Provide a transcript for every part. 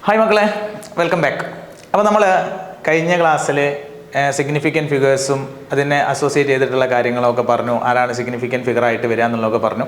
Hi മക്കളെ, welcome back. അപ്പോൾ നമ്മൾ കഴിഞ്ഞ ക്ലാസ്സിൽ സിഗ്നിഫിക്കൻറ്റ് ഫിഗേഴ്സും അതിനെ അസോസിയേറ്റ് ചെയ്തിട്ടുള്ള കാര്യങ്ങളൊക്കെ പറഞ്ഞു. ആരാണ് സിഗ്നിഫിക്കൻറ്റ് ഫിഗർ ആയിട്ട് വരിക എന്നുള്ളതൊക്കെ പറഞ്ഞു.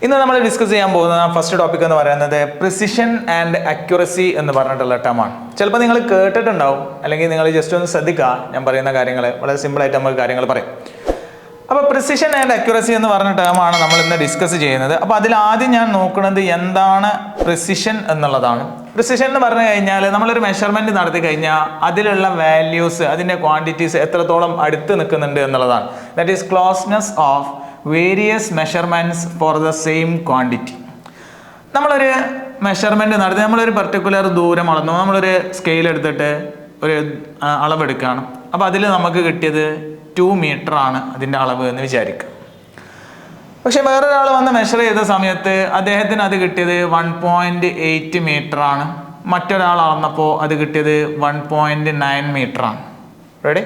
ഇന്ന് നമ്മൾ ഡിസ്കസ് ചെയ്യാൻ പോകുന്ന ഫസ്റ്റ് ടോപ്പിക് എന്ന് പറയുന്നത് പ്രിസിഷൻ ആൻഡ് അക്യുറസി എന്ന് പറഞ്ഞിട്ടുള്ള ടേമാണ്. ചിലപ്പോൾ നിങ്ങൾ കേട്ടിട്ടുണ്ടാവും, അല്ലെങ്കിൽ നിങ്ങൾ ജസ്റ്റ് ഒന്ന് ശ്രദ്ധിക്കുക. ഞാൻ പറയുന്ന കാര്യങ്ങൾ വളരെ സിമ്പിളായിട്ട് നമുക്ക് കാര്യങ്ങൾ പറയാം. അപ്പോൾ പ്രിസിഷൻ ആൻഡ് അക്യുറസി എന്ന് പറഞ്ഞ ടേമാണ് നമ്മൾ ഇന്ന് ഡിസ്കസ് ചെയ്യുന്നത്. അപ്പോൾ അതിൽ ആദ്യം ഞാൻ നോക്കുന്നത് എന്താണ് പ്രിസിഷൻ എന്നുള്ളതാണ്. പ്രിസിഷൻ എന്ന് പറഞ്ഞു കഴിഞ്ഞാൽ നമ്മളൊരു മെഷർമെൻറ്റ് നടത്തി കഴിഞ്ഞാൽ അതിലുള്ള വാല്യൂസ്, അതിൻ്റെ ക്വാണ്ടിറ്റീസ് എത്രത്തോളം അടുത്ത് നിൽക്കുന്നുണ്ട് എന്നുള്ളതാണ്. That is closeness of various measurements for the same quantity. നമ്മളൊരു മെഷർമെൻറ്റ് നടത്തി നമ്മളൊരു പർട്ടിക്കുലർ ദൂരം അളന്നു, നമ്മളൊരു സ്കെയിൽ എടുത്തിട്ട് ഒരു അളവെടുക്കുകയാണ്. അപ്പോൾ അതിൽ നമുക്ക് കിട്ടിയത് 2 മീറ്റർ ആണ് അതിൻ്റെ അളവ് എന്ന് വിചാരിക്കുക. പക്ഷെ വേറൊരാൾ വന്ന് മെഷർ ചെയ്ത സമയത്ത് അദ്ദേഹത്തിന് അത് കിട്ടിയത് 1.8 മീറ്റർ ആണ്. മറ്റൊരാൾ അളന്നപ്പോൾ അത് കിട്ടിയത് 1.9 മീറ്റർ ആണ്. റെഡി?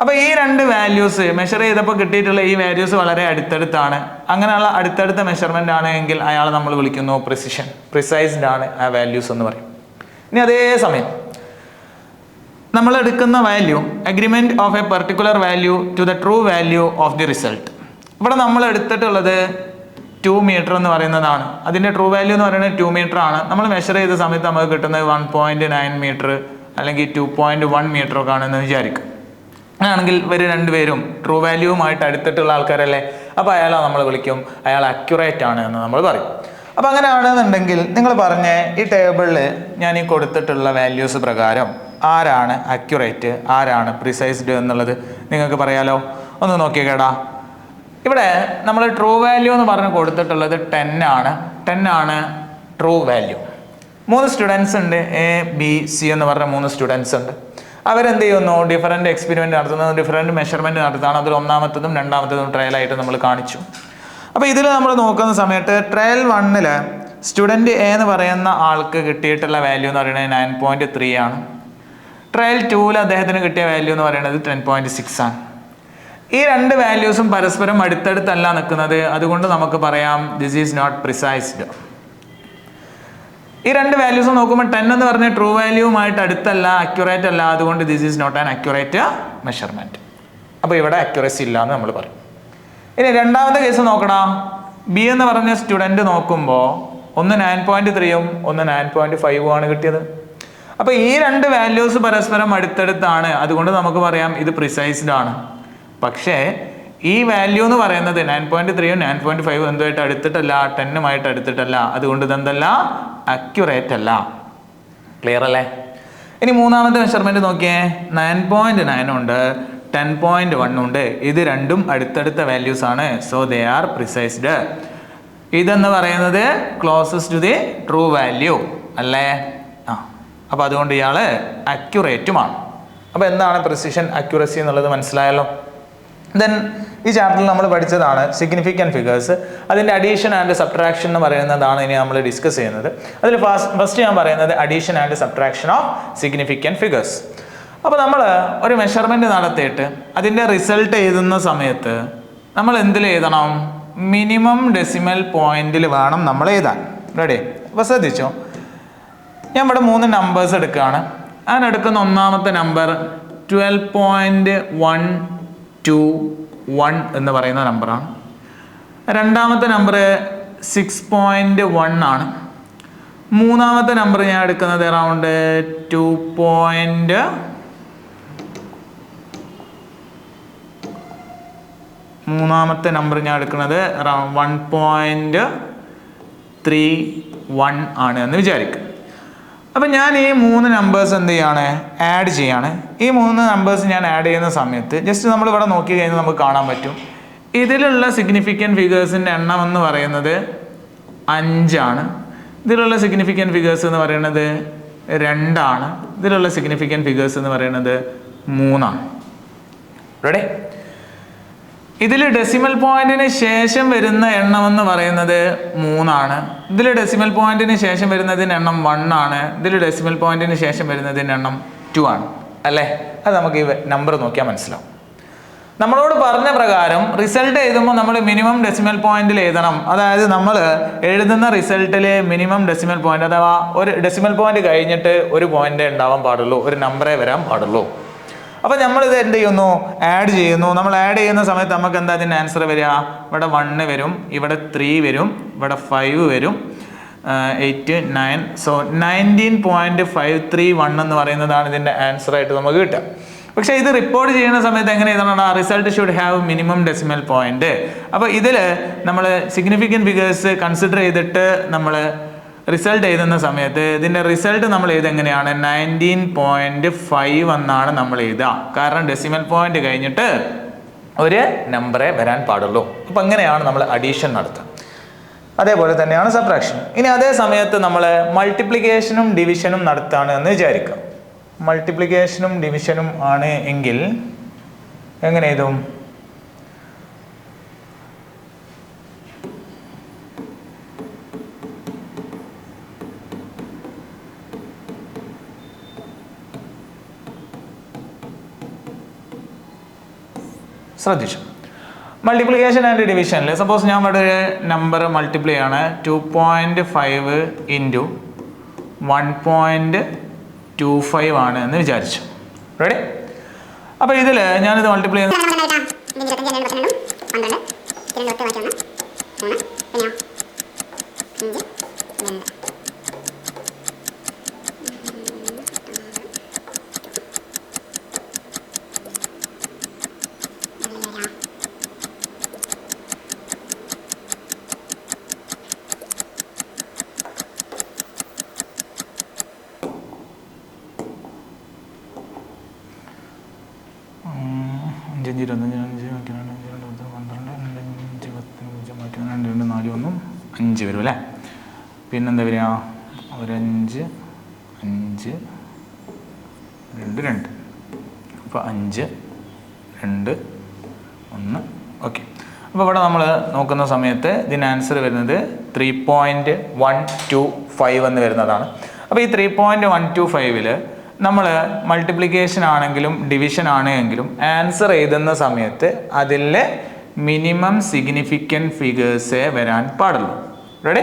അപ്പോൾ ഈ രണ്ട് വാല്യൂസ് മെഷർ ചെയ്തപ്പോൾ കിട്ടിയിട്ടുള്ള ഈ വാല്യൂസ് വളരെ അടുത്തടുത്താണ്. അങ്ങനെയുള്ള അടുത്തടുത്ത മെഷർമെൻ്റ് ആണ് എങ്കിൽ അയാൾ നമ്മൾ വിളിക്കുന്നു പ്രിസിഷൻ. പ്രിസൈസ്ഡ് ആണ് ആ വാല്യൂസ് എന്ന് പറയും. ഇനി അതേ സമയം നമ്മൾ എടുക്കുന്ന value agreement of a particular value to the true value of the result. ഇവിടെ നമ്മൾ എടുത്തിട്ടുള്ളത് 2 മീറ്റർ എന്ന് പറയുന്നതാണ്. അതിൻ്റെ ട്രൂ വാല്യൂ എന്ന് പറയുന്നത് 2 മീറ്റർ ആണ്. നമ്മൾ മെഷർ ചെയ്ത സമയത്ത് നമുക്ക് കിട്ടുന്നത് 1.9 മീറ്റർ അല്ലെങ്കിൽ 2.1 മീറ്റർ ഒക്കെ ആണെന്ന് വിചാരിക്കും. അങ്ങനെയാണെങ്കിൽ ഇവർ രണ്ടുപേരും ട്രൂ വാല്യൂവുമായിട്ട് അടുത്തിട്ടുള്ള ആൾക്കാരല്ലേ. അപ്പോൾ അയാളെ നമ്മൾ വിളിക്കും, അയാൾ അക്യുറേറ്റ് ആണ് എന്ന് നമ്മൾ പറയും. അപ്പോൾ അങ്ങനെയാണെന്നുണ്ടെങ്കിൽ നിങ്ങൾ പറഞ്ഞ ഈ ടേബിളിൽ ഞാൻ ഈ കൊടുത്തിട്ടുള്ള വാല്യൂസ് പ്രകാരം ആരാണ് അക്യുറേറ്റ്, ആരാണ് പ്രിസൈസ്ഡ് എന്നുള്ളത് നിങ്ങൾക്ക് പറയാലോ. ഒന്ന് നോക്കിയേക്കേടാ. ഇവിടെ നമ്മൾ ട്രൂ വാല്യൂ എന്ന് പറഞ്ഞ് കൊടുത്തിട്ടുള്ളത് 10 ആണ്. 10 ആണ് ട്രൂ വാല്യൂ. 3 സ്റ്റുഡൻസ് ഉണ്ട്, A, B, C എന്ന് പറഞ്ഞ 3 സ്റ്റുഡൻസ് ഉണ്ട്. അവരെന്ത് ചെയ്യുന്നു? ഡിഫറൻറ്റ് എക്സ്പെരിമെൻറ്റ് നടത്തുന്നത്, ഡിഫറൻറ്റ് മെഷർമെൻറ്റ് നടത്തുകയാണ്. അതിൽ ഒന്നാമത്തതും രണ്ടാമത്തതും ട്രയലായിട്ട് നമ്മൾ കാണിച്ചു. അപ്പോൾ ഇതിൽ നമ്മൾ നോക്കുന്ന സമയത്ത് ട്രയൽ 1 സ്റ്റുഡൻറ്റ് എ എന്ന് പറയുന്ന ആൾക്ക് കിട്ടിയിട്ടുള്ള വാല്യൂ എന്ന് പറയുന്നത് 9.3 ആണ്. ട്രയൽ 2 അദ്ദേഹത്തിന് കിട്ടിയ വാല്യൂ എന്ന് പറയുന്നത് 10.6 ആണ്. ഈ രണ്ട് വാല്യൂസും പരസ്പരം അടുത്തടുത്തല്ല നിൽക്കുന്നത്. അതുകൊണ്ട് നമുക്ക് പറയാം ദിസ് ഈസ് നോട്ട് പ്രിസൈസ്ഡ്. ഈ രണ്ട് വാല്യൂസും നോക്കുമ്പോൾ 10 എന്ന് പറഞ്ഞ ട്രൂ വാല്യൂവുമായിട്ട് അടുത്തല്ല, അക്യുറേറ്റ് അല്ല. അതുകൊണ്ട് this is not an accurate measurement. അപ്പോൾ ഇവിടെ അക്യുറസി ഇല്ല എന്ന് നമ്മൾ പറയും. ഇനി രണ്ടാമത്തെ കേസ് നോക്കണം. ബി എന്ന് പറഞ്ഞ സ്റ്റുഡൻറ്റ് നോക്കുമ്പോൾ ഒന്ന് 9.3ഉം ഒന്ന് 9.5ഉം ആണ് കിട്ടിയത്. അപ്പോൾ ഈ രണ്ട് വാല്യൂസ് പരസ്പരം അടുത്തടുത്താണ്. അതുകൊണ്ട് നമുക്ക് പറയാം ഇത് പ്രിസൈസ്ഡ് ആണ്. പക്ഷേ ഈ വാല്യൂ എന്ന് പറയുന്നത് 9.3ഉം 9.5ഉം എന്തുമായിട്ട് അടുത്തിട്ടല്ല, 10ഉമായിട്ട് അടുത്തിട്ടല്ല. അതുകൊണ്ട് ഇതെന്തല്ല, അക്യുറേറ്റ് അല്ല. ക്ലിയർ അല്ലേ? ഇനി മൂന്നാമത്തെ മെഷർമെൻറ്റ് നോക്കിയേ. 9.9 ഉണ്ട്, 10.1 ഉണ്ട്. ഇത് രണ്ടും അടുത്തടുത്ത വാല്യൂസ് ആണ്. So they are precised. ഇതെന്ന് പറയുന്നത് closest to the true value അല്ലേ? അപ്പോൾ അതുകൊണ്ട് ഇയാൾ അക്യുറേറ്റുമാണ്. അപ്പോൾ എന്താണ് പ്രിസിഷൻ, അക്യുറസി എന്നുള്ളത് മനസ്സിലായല്ലോ. ദെൻ ഈ ചാപ്റ്ററിൽ നമ്മൾ പഠിച്ചതാണ് സിഗ്നിഫിക്കൻറ്റ് ഫിഗേഴ്സ്. അതിൻ്റെ അഡീഷൻ ആൻഡ് സബ്ട്രാക്ഷൻ എന്ന് പറയുന്നതാണ് ഇനി നമ്മൾ ഡിസ്കസ് ചെയ്യുന്നത്. അതിൽ ഫസ്റ്റ് ഞാൻ പറയുന്നത് addition and subtraction of significant figures. അപ്പോൾ നമ്മൾ ഒരു മെഷർമെൻറ്റ് നടത്തിയിട്ട് അതിൻ്റെ റിസൾട്ട് എഴുതുന്ന സമയത്ത് നമ്മൾ എന്തിൽ എഴുതണം? മിനിമം ഡെസിമൽ പോയിന്റിൽ വേണം നമ്മൾ എഴുതാൻ. റെഡി? അപ്പോൾ ശ്രദ്ധിച്ചോ, ഞാൻ ഇവിടെ 3 നമ്പേഴ്സ് എടുക്കുകയാണ്. ഞാൻ എടുക്കുന്ന ഒന്നാമത്തെ നമ്പർ 12.121 എന്ന് പറയുന്ന നമ്പറാണ്. രണ്ടാമത്തെ നമ്പർ 6.1 ആണ്. മൂന്നാമത്തെ നമ്പർ ഞാൻ എടുക്കുന്നത് അറൗണ്ട് 2. മൂന്നാമത്തെ നമ്പർ ഞാൻ എടുക്കുന്നത് അറൗണ്ട് 1.31 ആണ് എന്ന് വിചാരിക്കും. അപ്പം ഞാൻ ഈ 3 നമ്പേഴ്സ് എന്ത് ചെയ്യാണ്? ആഡ് ചെയ്യാണ്. ഈ 3 നമ്പേഴ്സ് ഞാൻ ആഡ് ചെയ്യുന്ന സമയത്ത് ജസ്റ്റ് നമ്മളിവിടെ നോക്കി കഴിഞ്ഞാൽ നമുക്ക് കാണാൻ പറ്റും. ഇതിലുള്ള സിഗ്നിഫിക്കൻറ്റ് ഫിഗേഴ്സിൻ്റെ എണ്ണം എന്ന് പറയുന്നത് 5 ആണ്. ഇതിലുള്ള സിഗ്നിഫിക്കൻറ്റ് ഫിഗേഴ്സ് എന്ന് പറയുന്നത് 2 ആണ്. ഇതിലുള്ള സിഗ്നിഫിക്കൻറ്റ് ഫിഗേഴ്സ് എന്ന് പറയുന്നത് 3 ആണ്. റെഡി? ഇതിൽ ഡെസിമൽ പോയിന്റിന് ശേഷം വരുന്ന എണ്ണം എന്ന് പറയുന്നത് 3 ആണ്. ഇതിൽ ഡെസിമൽ പോയിന്റിന് ശേഷം വരുന്നതിന് എണ്ണം 1 ആണ്. ഇതിൽ ഡെസിമൽ പോയിന്റിന് ശേഷം വരുന്നതിന് എണ്ണം 2 ആണ് അല്ലേ? അത് നമുക്ക് ഈ നമ്പർ നോക്കിയാൽ മനസ്സിലാവും. നമ്മളോട് പറഞ്ഞ പ്രകാരം റിസൾട്ട് എഴുതുമ്പോൾ നമ്മൾ മിനിമം ഡെസിമൽ പോയിന്റിൽ എഴുതണം. അതായത് നമ്മൾ എഴുതുന്ന റിസൾട്ടിൽ മിനിമം ഡെസിമൽ പോയിന്റ് അഥവാ ഒരു ഡെസിമൽ പോയിന്റ് കഴിഞ്ഞിട്ട് ഒരു പോയിന്റ് ഉണ്ടാവാൻ പാടുള്ളൂ, ഒരു നമ്പറേ വരാൻ പാടുള്ളൂ. അപ്പോൾ നമ്മളിത് എന്ത് ചെയ്യുന്നു? ആഡ് ചെയ്യുന്നു. നമ്മൾ ആഡ് ചെയ്യുന്ന സമയത്ത് നമുക്ക് എന്താ ഇതിൻ്റെ ആൻസർ വരിക? ഇവിടെ 1 വരും, ഇവിടെ 3 വരും, ഇവിടെ 5 വരും, 8, 9. സോ 19.531 എന്ന് പറയുന്നതാണ് ഇതിൻ്റെ ആൻസർ ആയിട്ട് നമുക്ക് കിട്ടുക. പക്ഷേ ഇത് റിപ്പോർട്ട് ചെയ്യുന്ന സമയത്ത് എങ്ങനെ എഴുതണം? Result should have minimum decimal point. അപ്പോൾ ഇതിൽ നമ്മൾ സിഗ്നിഫിക്കൻറ്റ് ഫിഗേഴ്സ് കൺസിഡർ ചെയ്തിട്ട് നമ്മൾ റിസൾട്ട് എഴുതുന്ന സമയത്ത് ഇതിൻ്റെ റിസൾട്ട് നമ്മൾ എഴുതെങ്ങനെയാണ്? 19.5 എന്നാണ് നമ്മൾ എഴുതുക. കാരണം ഡെസിമൽ പോയിന്റ് കഴിഞ്ഞിട്ട് ഒരു നമ്പറേ വരാൻ പാടുള്ളൂ. അപ്പം അങ്ങനെയാണ് നമ്മൾ അഡീഷൻ നടത്തുക. അതേപോലെ തന്നെയാണ് സബ്ട്രാക്ഷൻ. ഇനി അതേ സമയത്ത് നമ്മൾ മൾട്ടിപ്ലിക്കേഷനും ഡിവിഷനും നടത്തുകയാണ് എന്ന് വിചാരിക്കാം. മൾട്ടിപ്ലിക്കേഷനും ഡിവിഷനും ആണ് എങ്കിൽ എങ്ങനെ എഴുതും? ശ്രദ്ധിച്ചു. മൾട്ടിപ്ലിക്കേഷൻ ആൻഡ് ഡിവിഷനിൽ സപ്പോസ് ഞാൻ ഇവിടെ ഒരു നമ്പർ മൾട്ടിപ്ലൈ ആണ് 2.5 ഇൻറ്റു 1.25 ആണ് എന്ന് വിചാരിച്ചു. റെഡി? അപ്പോൾ ഇതിൽ ഞാനിത് മൾട്ടിപ്ലൈ ചെയ്യുന്ന അഞ്ച് വരും അല്ലേ? പിന്നെന്താ വരിക? ഒരു 5, 5, 2, 2. അപ്പോൾ 5, 2, 1. ഓക്കെ. അപ്പോൾ ഇവിടെ നമ്മൾ നോക്കുന്ന സമയത്ത് ഇതിന് ആൻസർ വരുന്നത് 3.125 എന്ന് വരുന്നതാണ്. അപ്പോൾ ഈ 3.125 നമ്മൾ മൾട്ടിപ്ലിക്കേഷൻ ആണെങ്കിലും ഡിവിഷൻ ആണെങ്കിലും ആൻസർ എഴുതുന്ന സമയത്ത് അതിൽ മിനിമം സിഗ്നിഫിക്കൻറ്റ് ഫിഗേഴ്സേ വരാൻ പാടുള്ളൂ. റെഡി?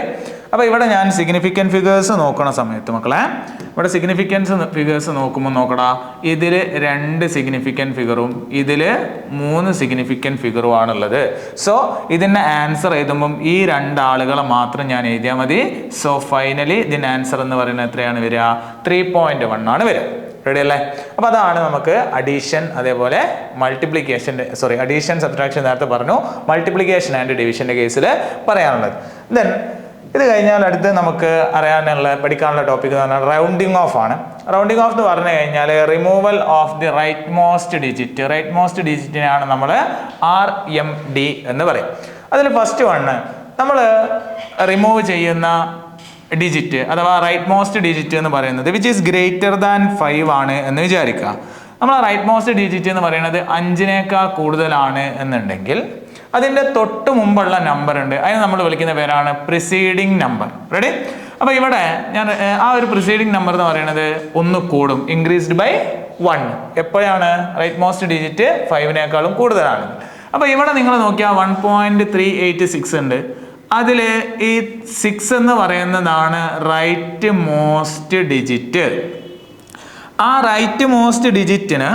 അപ്പോൾ ഇവിടെ ഞാൻ സിഗ്നിഫിക്കൻറ്റ് ഫിഗേഴ്സ് നോക്കണ സമയത്ത് മക്കളെ ഇവിടെ സിഗ്നിഫിക്കൻസ് ഫിഗേഴ്സ് നോക്കുമ്പോൾ നോക്കടാ, ഇതിൽ 2 സിഗ്നിഫിക്കൻറ്റ് ഫിഗറും ഇതിൽ 3 സിഗ്നിഫിക്കൻറ്റ് ഫിഗറും ആണുള്ളത്. സോ ഇതിൻ്റെ ആൻസർ എഴുതുമ്പം ഈ 2 ആളുകളെ മാത്രം ഞാൻ എഴുതിയാൽ മതി. സോ ഫൈനലി ഇതിൻ്റെ ആൻസർ എന്ന് പറയുന്നത് എത്രയാണ് വരിക? 3.1 ആണ് വരിക. റെഡി അല്ലേ? അപ്പോൾ അതാണ് നമുക്ക് അഡീഷൻ അതേപോലെ അഡീഷൻ സബ്ട്രാക്ഷൻ നേരത്തെ പറഞ്ഞു, മൾട്ടിപ്ലിക്കേഷൻ ആൻഡ് ഡിവിഷൻ്റെ കേസിൽ പറയാനുള്ളത്. ദെൻ ഇത് കഴിഞ്ഞാൽ അടുത്ത് നമുക്ക് പഠിക്കാനുള്ള ടോപ്പിക് എന്ന് പറഞ്ഞാൽ റൗണ്ടിങ് ഓഫ് ആണ്. റൗണ്ടിങ് ഓഫ് എന്ന് പറഞ്ഞു കഴിഞ്ഞാൽ removal of the rightmost ഡിജിറ്റിനെയാണ് നമ്മൾ RMD എന്ന് പറയും. അതിൽ ഫസ്റ്റ് വണ്ണ് നമ്മൾ റിമൂവ് ചെയ്യുന്ന ഡിജിറ്റ് അഥവാ റൈറ്റ് മോസ്റ്റ് ഡിജിറ്റ് എന്ന് പറയുന്നത് വിച്ച് ഈസ് ഗ്രേറ്റർ ദാൻ 5 ആണ് എന്ന് വിചാരിക്കുക. നമ്മൾ റൈറ്റ് മോസ്റ്റ് ഡിജിറ്റ് എന്ന് പറയുന്നത് 5നേക്കാൾ കൂടുതലാണ് എന്നുണ്ടെങ്കിൽ അതിൻ്റെ തൊട്ട് മുമ്പുള്ള നമ്പർ ഉണ്ട്, അതിന് നമ്മൾ വിളിക്കുന്ന പേരാണ് പ്രിസീഡിങ് നമ്പർ. റെഡി? അപ്പോൾ ഇവിടെ ഞാൻ ആ ഒരു പ്രിസീഡിങ് നമ്പർ എന്ന് പറയുന്നത് 1 കൂടും, ഇൻക്രീസ്ഡ് ബൈ 1. എപ്പോഴാണ്? റൈറ്റ് മോസ്റ്റ് ഡിജിറ്റ് 5നേക്കാളും കൂടുതലാണ്. അപ്പോൾ ഇവിടെ നിങ്ങൾ നോക്കിയാൽ 1.386 ഉണ്ട്. അതിൽ ഈ 6 എന്ന് പറയുന്നതാണ് റൈറ്റ് മോസ്റ്റ് ഡിജിറ്റ്. ആ റൈറ്റ് മോസ്റ്റ് ഡിജിറ്റിന്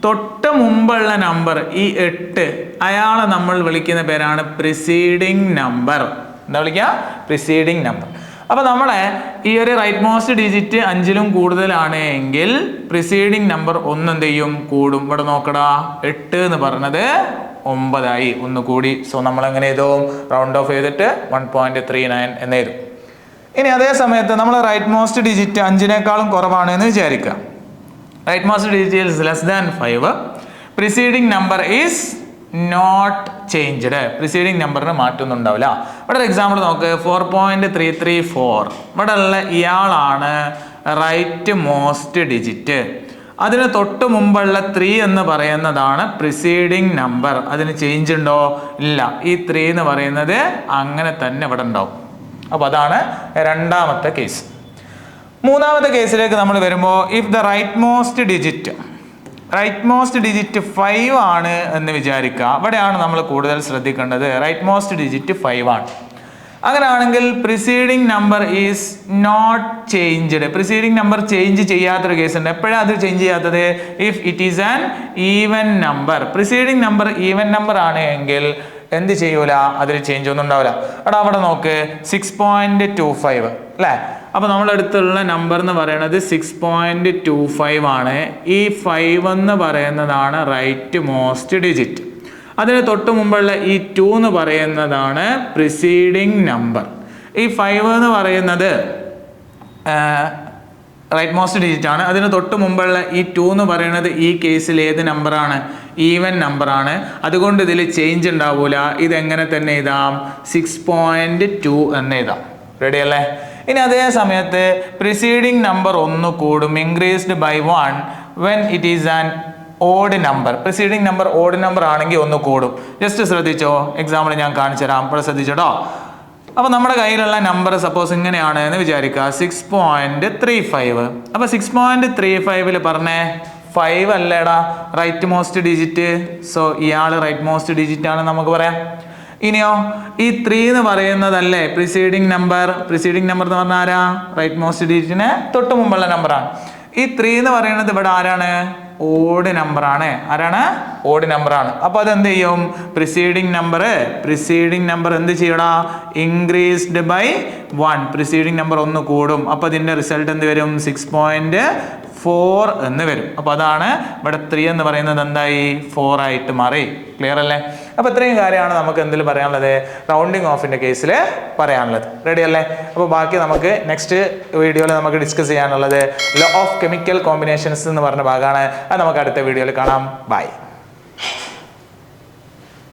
തൊട്ട് മുമ്പുള്ള നമ്പർ ഈ 8, അയാളെ നമ്മൾ വിളിക്കുന്ന പേരാണ് പ്രിസീഡിങ് നമ്പർ. എന്താ വിളിക്കുക? Preceding number. അപ്പോൾ നമ്മളെ ഈ ഒരു റൈറ്റ് മോസ്റ്റ് ഡിജിറ്റ് 5ലും കൂടുതലാണ് എങ്കിൽ പ്രിസീഡിങ് നമ്പർ 1 എന്ത് ചെയ്യും? കൂടും. ഇവിടെ നോക്കടാ, 8 എന്ന് പറഞ്ഞത് 9 ആയി, 1 കൂടി. സോ നമ്മൾ എങ്ങനെ എഴുതും? റൗണ്ട് ഓഫ് ചെയ്തിട്ട് 1.39 എന്ന് എഴുതും. ഇനി അതേ സമയത്ത് നമ്മൾ റൈറ്റ് മോസ്റ്റ് ഡിജിറ്റ് 5നേക്കാളും കുറവാണ് എന്ന് വിചാരിക്കുക. Right most digit is less than 5. Preceding number is not changed. Preceding നമ്പറിന് മാറ്റമൊന്നും ഉണ്ടാവില്ല. ഇവിടെ ഒരു എക്സാമ്പിൾ നോക്ക്, 4.334. ഇവിടെ ഉള്ള ഇയാളാണ് റൈറ്റ് മോസ്റ്റ് ഡിജിറ്റ്. അതിന് തൊട്ട് മുമ്പുള്ള 3 എന്ന് പറയുന്നതാണ് പ്രിസീഡിങ് നമ്പർ. അതിന് ചേഞ്ച് ഉണ്ടോ? ഇല്ല. ഈ 3 എന്ന് പറയുന്നത് അങ്ങനെ തന്നെ ഇവിടെ ഉണ്ടാവും. അപ്പോൾ അതാണ് രണ്ടാമത്തെ കേസ്. മൂന്നാമത്തെ കേസിലേക്ക് നമ്മൾ വരുമ്പോൾ if the right most digit right most digit 5 ആണ് എന്ന് വിചാരിക്കുക. അവിടെയാണ് നമ്മൾ കൂടുതൽ ശ്രദ്ധിക്കേണ്ടത്. റൈറ്റ് മോസ്റ്റ് ഡിജിറ്റ് 5 ആണ്. അങ്ങനെയാണെങ്കിൽ preceding number is not changed. Preceding number change ചെയ്യാത്തൊരു കേസ് ഉണ്ട്. എപ്പോഴാണ് അത് ചേഞ്ച് ചെയ്യാത്തത്? If it is an even number. Preceding number even number ആണ് എങ്കിൽ എന്ത് ചെയ്യൂല, അതിൽ ചേഞ്ച് ഒന്നും ഉണ്ടാവില്ല. അവിടെ നോക്ക് 6.25 അല്ലേ. അപ്പോൾ നമ്മുടെ അടുത്തുള്ള നമ്പർ എന്ന് പറയുന്നത് 6.25 ആണ്. ഈ 5 എന്ന് പറയുന്നതാണ് റൈറ്റ് മോസ്റ്റ് ഡിജിറ്റ്. അതിന് തൊട്ട് മുമ്പുള്ള ഈ 2 എന്ന് പറയുന്നതാണ് പ്രിസീഡിങ് നമ്പർ. ഈ 5 എന്ന് പറയുന്നത് റൈറ്റ് മോസ്റ്റ് ഡിജിറ്റ് ആണ്. അതിന് തൊട്ട് മുമ്പുള്ള ഈ 2 എന്ന് പറയുന്നത് ഈ കേസിൽ ഏത് നമ്പറാണ്? ഈവൻ നമ്പറാണ്. അതുകൊണ്ട് ഇതിൽ ചേഞ്ച് ഉണ്ടാവില്ല. ഇതെങ്ങനെ തന്നെ എഴുതാം? 6.2 എന്ന് എഴുതാം. റെഡി അല്ലേ? ഇനി അതേ സമയത്ത് പ്രിസീഡിങ് നമ്പർ 1 കൂടും, increased by 1 when it is an odd number. Preceding number odd number ആണെങ്കിൽ 1 കൂടും. ജസ്റ്റ് ശ്രദ്ധിച്ചോ, എക്സാമ്പിൾ ഞാൻ കാണിച്ചു തരാം. ഇവിടെ ശ്രദ്ധിച്ചോട്ടോ. അപ്പോൾ നമ്മുടെ കയ്യിലുള്ള നമ്പർ സപ്പോസ് ഇങ്ങനെയാണ് എന്ന് വിചാരിക്കുക, 6.35. അപ്പോൾ 6.35 പറഞ്ഞേ 5 അല്ലേടാ റൈറ്റ് മോസ്റ്റ് ഡിജിറ്റ്. സോ ഇയാൾ റൈറ്റ് മോസ്റ്റ് ഡിജിറ്റ് ആണ് നമുക്ക് പറയാം. ഇനിയോ ഈ 3 എന്ന് പറയുന്നതല്ലേ പ്രിസീഡിങ് നമ്പർ. പ്രിസീഡിങ് നമ്പർ എന്ന് പറഞ്ഞാൽ ആരാ? റൈറ്റ് മോസ്റ്റ് ഡിജിറ്റിന് തൊട്ട് മുമ്പുള്ള നമ്പറാണ്. ഈ 3 എന്ന് പറയുന്നത് ഇവിടെ ആരാണ്? ഓഡ് നമ്പർ ആണ്. ആരാണ്? ഓഡ് നമ്പർ ആണ്. അപ്പൊ അതെന്ത് ചെയ്യും? പ്രിസീഡിങ് നമ്പർ എന്ത് ചെയ്യടാ? Increased by 1. പ്രിസീഡിങ് നമ്പർ 1 കൂടും. അപ്പൊ അതിന്റെ റിസൾട്ട് എന്ത് വരും? 6.4 എന്ന് വരും. അപ്പൊ അതാണ് ഇവിടെ 3 എന്ന് പറയുന്നത് എന്തായി? 4 ആയിട്ട് മാറി. ക്ലിയർ അല്ലേ? അപ്പൊ ഇത്രയും കാര്യമാണ് നമുക്ക് എന്തിൽ പറയാനുള്ളത്? റൗണ്ടിങ് ഓഫിന്റെ കേസിൽ പറയാനുള്ളത്. റെഡി അല്ലേ? അപ്പോൾ ബാക്കി നമുക്ക് നെക്സ്റ്റ് വീഡിയോയിൽ നമുക്ക് ഡിസ്കസ് ചെയ്യാനുള്ളത് ലോ ഓഫ് കെമിക്കൽ കോമ്പിനേഷൻസ് എന്ന് പറഞ്ഞ ഭാഗമാണ്. അത് നമുക്ക് അടുത്ത വീഡിയോയിൽ കാണാം. ബൈ.